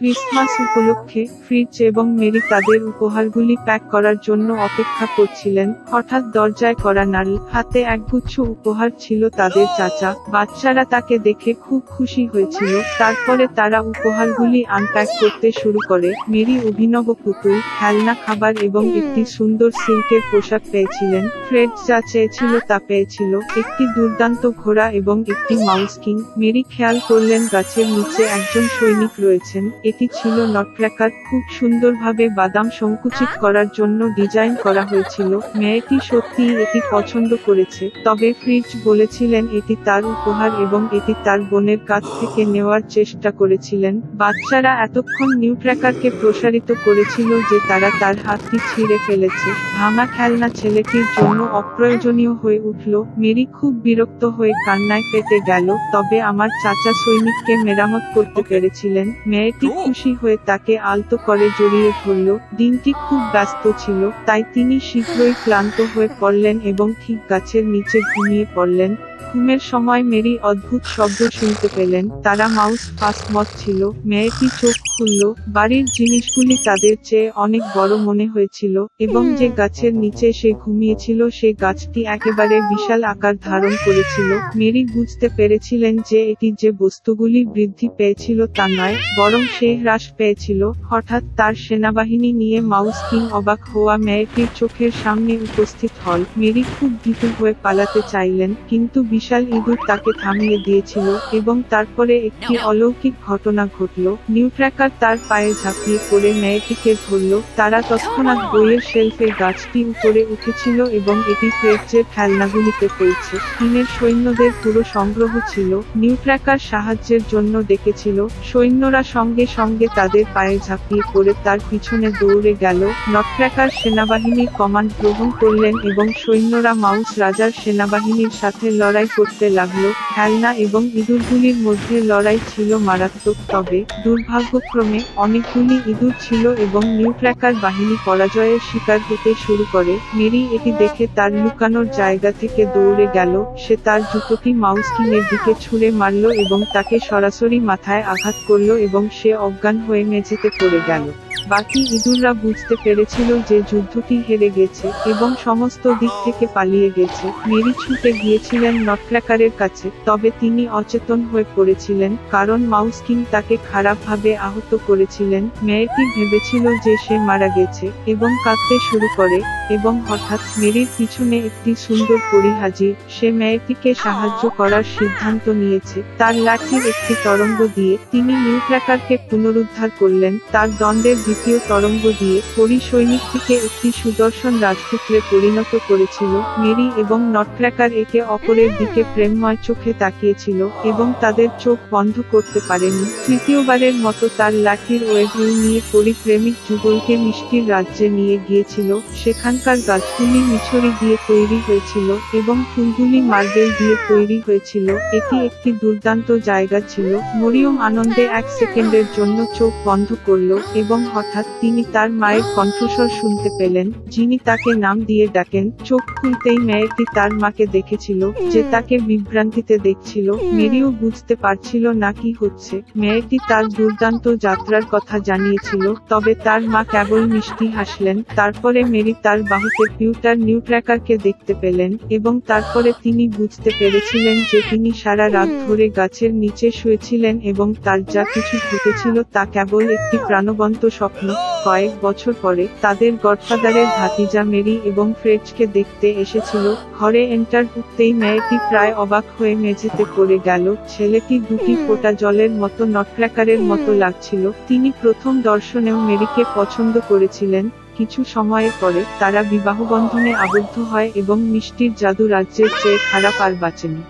Christmas উপলক্ষে fridge এবং Mary তাদের উপহারগুলি প্যাক করার জন্য অপেক্ষা করছিলেন। হঠাৎ দরজায় কড়া নাড়ল, হাতে একগুচ্ছ উপহার ছিল তাদের চাচা। বাচ্চারা তাকে দেখে খুব খুশি হয়েছিল। তারপরে তারা উপহারগুলি আনপ্যাক করতে শুরু করে। মেরি অভিনব পুতুল, খেলনা, খাবার এবং একটি সুন্দর সিল্কের পোশাক পেয়েছিলেন। ফ্রেড যা চেয়েছিল তা পেয়েছিল, একটি দুর্দান্ত ঘোড়া এবং একটি মাউস কিং। মেরি খেয়াল করলেন গাছের নিচে একজন সৈনিক রয়েছেন। এটি ছিল নটক্র্যাকার, খুব সুন্দরভাবে বাদাম সংকুচিত করার জন্য ডিজাইন করা হয়েছিল। মেয়েটি সত্যিই এটি পছন্দ করেছে, তবে ফ্রিজ বলেছিলেন এটি তার উপহার এবং এটি তার বোনের কাছ থেকে নেওয়ার চেষ্টা করেছিলেন। বাচ্চারা এতক্ষণ নিউট্র্যাকারকে প্রসারিত করেছিল যে তারা তার হাতটি ছিঁড়ে ফেলেছে। ভাঙা খেলনা ছেলেটির জন্য অপ্রয়োজনীয় হয়ে উঠল। মেরি খুব বিরক্ত হয়ে কান্নায় ফেটে গেল। তবে আমার চাচা সৈনিককে মেরামত করতে পেরেছিলেন। মেয়েটি খুশি হয়ে তাকে আলতো করে জড়িয়ে ধরল। দিনটি খুব ব্যস্ত ছিল, তাই তিনি শীঘ্রই ক্লান্ত হয়ে পড়লেন এবং ঠিক গাছের নিচে ঘুমিয়ে পড়লেন। ঘুমের সময় মেরি অদ্ভুত শব্দ শুনতে পেলেন। তারা মাউস ফাস্টমথ ছিল। মেয়েটি চোখ খুলল। বাড়ির জিনিসগুলি তাদের চেয়ে অনেক বড় মনে হয়েছিল এবং যে গাছের নিচে সে ঘুমিয়েছিল সে গাছটি একেবারে বিশাল আকার ধারণ করেছিল। মেরি বুঝতে পেরেছিলেন যে এটি যে বস্তুগুলি বৃদ্ধি পেয়েছিল তা নয়, বরং সে হ্রাস পেয়েছিল। হঠাৎ তার সেনাবাহিনী নিয়ে মাউস কিং অবাক হওয়া মেয়েটির চোখের সামনে উপস্থিত হল। মেরি খুব ভীতু হয়ে পালাতে চাইলেন, কিন্তু বিশাল ইঁদুর তাকে থামিয়ে দিয়েছিল এবং তারপরে একটি অলৌকিক ঘটনা ঘটল। নিউট্র্যাকার তার পায়ে ঝাঁপিয়ে পড়ে মেয়েটিকে ধরল। তারা তৎক্ষণাৎ বইয়ের শেলফে গাছটি উপরে উঠেছিল এবং এটি ফ্রেডজের খেলনাগুলিতে পড়ছে। চীনের সৈন্যদের পুরো সংগ্রহ ছিল। নিউট্র্যাকার সাহায্যের জন্য ডেকেছিল। সৈন্যরা সঙ্গে সঙ্গে তাদের পায়ে ঝাঁপিয়ে পড়ে তার পিছনে দৌড়ে গেল। নটক্র্যাকার সেনাবাহিনীর কমান্ড গ্রহণ করলেন এবং সৈন্যরা মাউস রাজার সেনাবাহিনীর সাথে লড়াই করতে লাগলো। খেলনা এবং ইঁদুরগুলির মধ্যে লড়াই ছিল মারাত্মক, তবে দুর্ভাগ্যক্রমে অনেকগুলি ইঁদুর ছিল এবং নিউট্র্যাকার বাহিনী পরাজয়ের শিকার হতে শুরু করে। মেরি এটি দেখে তার লুকানোর জায়গা থেকে দৌড়ে গেল। সে তার জুতোটি মাউস কিংয়ের দিকে ছুঁড়ে মারল এবং তাকে সরাসরি মাথায় আঘাত করল এবং সে অজ্ঞান হয়ে মেঝেতে পড়ে গেল। বাকি ইঁদুররা বুঝতে পেরেছিল যে যুদ্ধটি হেরে গেছে এবং সমস্ত দিক থেকে পালিয়ে গেছে। মেরি ছুটে গিয়েছিলেন নটক্র্যাকারের কাছে, তবে তিনি অচেতন হয়ে পড়েছিলেন কারণ মাউস কিং তাকে খারাপভাবে আহত করেছিলেন। মেয়েটি ভেবেছিল যে সে মারা গেছে এবং কাঁদতে শুরু করে এবং হঠাৎ মেরির পিছনে একটি সুন্দর পরী হাজির। সে মেয়েটিকে সাহায্য করার সিদ্ধান্ত নিয়েছে। তার লাঠির একটি তরঙ্গ দিয়ে তিনি নিউট্র্যাকারকে পুনরুদ্ধার করলেন। তার দণ্ডের দ্বিতীয় তরঙ্গ দিয়ে পরী সৈনিকটিকে একটি সুদর্শন রাজপুত্রে পরিণত করেছিল। মেরি এবং নটক্র্যাকার একে অপরের দিকে প্রেমময় চোখে তাকিয়েছিল এবং তাদের চোখ বন্ধ করতে পারেনি। তৃতীয়বারের মতো তার লাঠির ওয়েভল নিয়ে পরী প্রেমিক যুগলকে মিষ্টির রাজ্যে নিয়ে গিয়েছিল। সেখানকার গাছগুলি মিছরি দিয়ে তৈরি হয়েছিল এবং ফুলগুলি মার্বেল দিয়ে তৈরি হয়েছিল। এটি একটি দুর্দান্ত জায়গা ছিল। মরিয়ম আনন্দে এক সেকেন্ডের জন্য চোখ বন্ধ করল এবং হঠাৎ তিনি তার মায়ের কণ্ঠস্বর শুনতে পেলেন, যিনি তাকে নাম দিয়ে ডাকেন। চোখ খুলতেই মেয়েটি তার মাকে দেখেছিল, যে তাকে বিভ্রান্তিতে দেখছিল। মেরিও বুঝতে পারছিল না কি হচ্ছে। মেয়েটি তার দুর্দান্ত যাত্রার কথা জানিয়েছিল, তবে তার মা কেবল মিষ্টি হাসলেন। তারপরে মেরি তার বাহুতে পিউটার নিউট্র্যাকারকে দেখতে পেলেন এবং তারপরে তিনি বুঝতে পেরেছিলেন যে তিনি সারা রাত ধরে গাছের নিচে শুয়েছিলেন এবং তার যা কিছু ঘটেছিল তা কেবল একটি প্রাণবন্ত স্বপ্ন। কয়েক বছর পরে তাদের গডফাদারের ভাতিজা মেরি এবং ফ্রেডকে দেখতে এসেছিল। ঘরে এন্টার ঢুকতেই মেয়েটি প্রায় অবাক হয়ে মেঝেতে পড়ে গেল। ছেলেটি দুটি ফোঁটা জলের মতো নটক্র্যাকারের মতো লাগছিল। তিনি প্রথম দর্শনেও মেরিকে পছন্দ করেছিলেন। কিছু সময়ের পরে তারা বিবাহবন্ধনে আবদ্ধ হয় এবং মিষ্টির জাদু রাজ্যের চেয়ে খারাপ আর বাঁচেনি।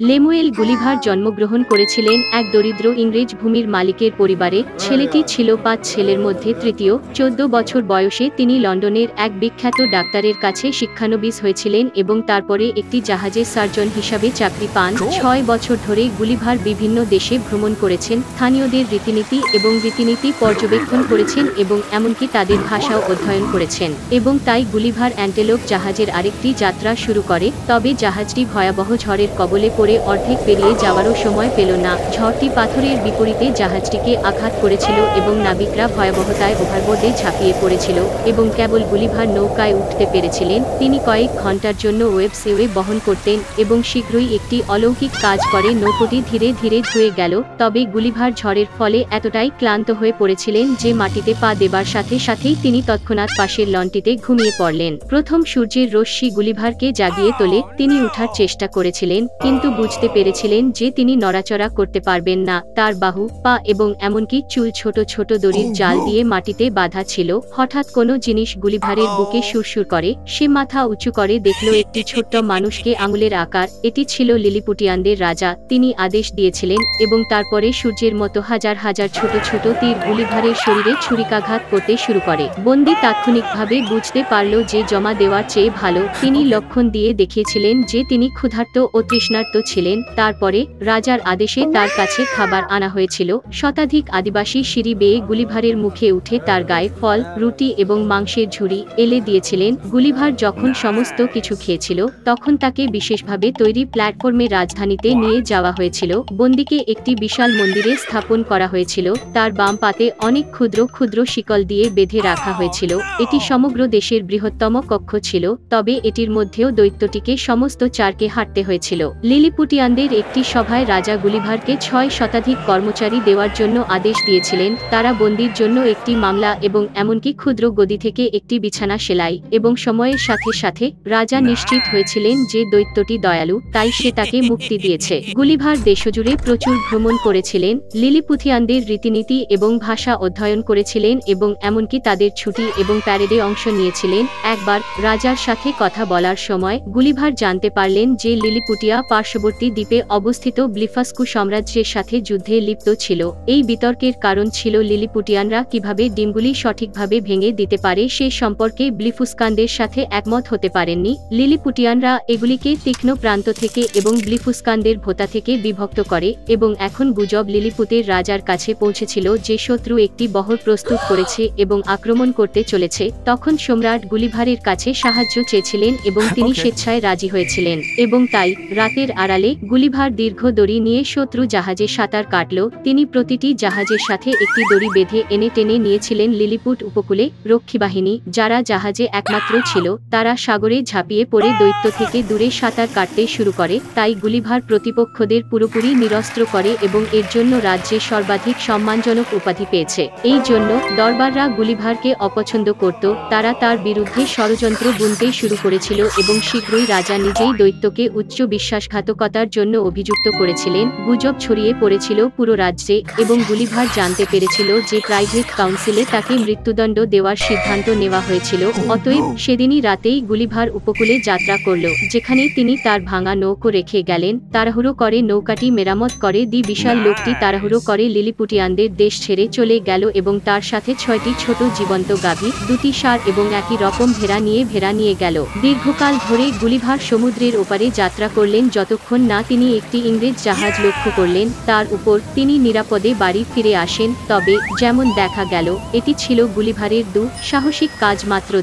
লেমুয়েল গুলিভার জন্মগ্রহণ করেছিলেন এক দরিদ্র ইংরেজ ভূমির মালিকের পরিবারে। ছেলেটি ছিল 5 ছেলের মধ্যে তৃতীয়। 14 বছর বয়সে তিনি লন্ডনের এক বিখ্যাত ডাক্তারের কাছে শিক্ষানবিশ হয়েছিলেন এবং তারপরে একটি জাহাজের সার্জন হিসাবে চাকরি পান। 6 বছর ধরে গুলিভার বিভিন্ন দেশে ভ্রমণ করেছেন, স্থানীয়দের রীতিনীতি এবং রীতিনীতি পর্যবেক্ষণ করেছেন এবং এমনকি তাদের ভাষাও অধ্যয়ন করেছেন। এবং তাই গুলিভার অ্যান্টেলোপ জাহাজের আরেকটি যাত্রা শুরু করে, তবে জাহাজটি ভয়াবহ ঝড়ের কবলে পড়ে করে অর্ধেক পেরিয়ে যাওয়ারও সময় পেল না। ঝড়টি পাথরের বিপরীতে জাহাজটিকে আঘাত করেছিল এবং নাবিকরা ভয়াবহতায় ওভারবোর্ডে ঝাঁপিয়ে পড়েছিল এবং কেবল গুলিভার নৌকায় উঠতে পেরেছিলেন। তিনি কয়েক ঘন্টার জন্য ওয়েবসওয়ে বহন করতেন এবং শীঘ্রই একটি অলৌকিক কাজ করে নৌকোটি ধীরে ধীরে ধুয়ে গেল। তবে গুলিভার ঝড়ের ফলে এতটাই ক্লান্ত হয়ে পড়েছিলেন যে মাটিতে পা দেবার সাথে সাথেই তিনি তৎক্ষণাৎ পাশের লনটিতে ঘুমিয়ে পড়লেন। প্রথম সূর্যের রশ্মি গুলিভারকে জাগিয়ে তোলে। তিনি উঠার চেষ্টা করেছিলেন কিন্তু বুঝতে পেরেছিলেন যে তিনি নড়াচড়া করতে পারবেন না। তার বাহু, পা এবং এমনকি চুল ছোট ছোট দড়ির জাল দিয়ে মাটিতে বাঁধা ছিল। হঠাৎ কোনো জিনিস গুলিভারের বুকে সুরসুর করে। সে মাথা উঁচু করে দেখল একটি ছোট্ট মানুষকে আঙুলের আকার। এটি ছিল লিলিপুটিয়ানদের রাজা। তিনি আদেশ দিয়েছিলেন এবং তারপরে সূর্যের মতো হাজার হাজার ছোট ছোট তীর গুলিভারের শরীরে ছুরিকাঘাত করতে শুরু করে। বন্দী তাৎক্ষণিকভাবে বুঝতে পারল যে জমা দেওয়ার চেয়ে ভালো। তিনি লক্ষণ দিয়ে দেখিয়েছিলেন যে তিনি ক্ষুধার্ত ও তৃষ্ণার্ত ছিলেন। তারপরে রাজার আদেশে তার কাছে খাবার আনা হয়েছিল। শতাধিক আদিবাসী সিঁড়ি বেয়ে গুলিভারের মুখে উঠে তার গায়ে ফল, রুটি এবং মাংসের ঝুড়ি এলে দিয়েছিলেন। গুলিভার যখন সমস্ত কিছু খেয়েছিল তখন তাকে বিশেষভাবে তৈরি প্ল্যাটফর্মে রাজধানীতে নিয়ে যাওয়া হয়েছিল। বন্দীকে একটি বিশাল মন্দিরে স্থাপন করা হয়েছিল। তার বাম পাতে অনেক ক্ষুদ্র ক্ষুদ্র শিকল দিয়ে বেঁধে রাখা হয়েছিল। এটি সমগ্র দেশের বৃহত্তম কক্ষ ছিল, তবে এটির মধ্যেও দৈত্যটিকে সমস্ত চারকে হাঁটতে হয়েছিল। লিলিপুটিয়ানদের একটি সভায় রাজা গুলিভারকে 6 শতাধিক কর্মচারী দেওয়ার জন্য আদেশ দিয়েছিলেন। তারা বন্দির জন্য একটি মামলা এবং এমনকি ক্ষুদ্র গদি থেকে একটি বিছানা সেলাই এবং সময়ের সাথে সাথে রাজা নিশ্চিত হয়েছিলেন যে দৈত্যটি দয়ালু, তাই সে তাকে মুক্তি দিয়েছে। গুলিভার দেশজুড়ে প্রচুর ভ্রমণ করেছিলেন, লিলিপুথিয়ানদের রীতিনীতি এবং ভাষা অধ্যয়ন করেছিলেন এবং এমনকি তাদের ছুটি এবং প্যারেডে অংশ নিয়েছিলেন। একবার রাজার সাথে কথা বলার সময় গুলিভার জানতে পারলেন যে লিলিপুটিয়া পার্শ্ববর্তী দ্বীপে অবস্থিত ব্লিফাস্কু সাম্রাজ্যের সাথে যুদ্ধে লিপ্ত ছিল। এই বিতর্কের কারণ ছিল লিলিপুটিয়ানরা কিভাবে ডিমগুলি সঠিকভাবে ভেঙে দিতে পারে সে সম্পর্কে ব্লিফুস্কানদের সাথে একমত হতে পারেননি। লিলিপুটিয়ানরা এগুলিকে তীক্ষ্ণ প্রান্ত থেকে এবং ব্লিফুস্কানদের ভোতা থেকে বিভক্ত করে এবং এখন গুজব লিলিপুতের রাজার কাছে পৌঁছেছিল যে শত্রু একটি বহর প্রস্তুত করেছে এবং আক্রমণ করতে চলেছে। তখন সম্রাট গুলিভারের কাছে সাহায্য চেয়েছিলেন এবং তিনি স্বেচ্ছায় রাজি হয়েছিলেন এবং তাই রাতের আড়ালে গুলিভার দীর্ঘ দড়ি নিয়ে শত্রু জাহাজে সাঁতার কাটল। তিনি প্রতিটি জাহাজের সাথে একটি দড়ি বেঁধে এনে টেনে নিয়েছিলেন লিলিপুট উপকূলে। রক্ষীবাহিনী, যারা জাহাজে একমাত্র ছিল, তারা সাগরে ঝাঁপিয়ে পড়ে দৈত্য থেকে দূরে সাঁতার কাটতে শুরু করে। তাই গুলিভার প্রতিপক্ষদের পুরোপুরি নিরস্ত্র করে এবং এর জন্য রাজ্যে সর্বাধিক সম্মানজনক উপাধি পেয়েছে। এই জন্য দরবাররা গুলিভারকে অপছন্দ করত। তারা তার বিরুদ্ধে ষড়যন্ত্র বুনতে শুরু করেছিল এবং শীঘ্রই রাজা নিজেই দৈত্যকে উচ্চ বিশ্বাসঘাতকতার জন্য অভিযুক্ত করেছিলেন। গুজব ছড়িয়ে পড়েছিল পুরো রাজ্যে এবং গুলিভার জানতে পেরেছিল যে প্রাইভেট কাউন্সিলে তাকে মৃত্যুদণ্ড দেওয়ার সিদ্ধান্ত নেওয়া হয়েছিল। অতএব সেদিনই রাতেই গুলিভার উপকূলে যাত্রা করল, যেখানে তিনি তার ভাঙা নৌকো রেখে গেলেন। তাড়াহুড়ো করে নৌকাটি মেরামত করে বিশাল লোকটি তাড়াহুড়ো করে লিলিপুটিয়ানদের দেশ ছেড়ে চলে গেল এবং তার সাথে 6টি ছোট জীবন্ত গাভী, 2টি ষাঁড় এবং একই রকম ভেড়া নিয়ে গেল। দীর্ঘকাল ধরে গুলিভার সমুদ্রের ওপারে যাত্রা করলেন যতক্ষণ না তিনি একটি ইংরেজ জাহাজ লক্ষ্য করলেন। তার উপর তিনি নিরাপদে বাড়ি ফিরে আসেন। তবে যেমন দেখা গেল, এটি ছিল গুলিভারের সাহসিক কাজ মাত্র।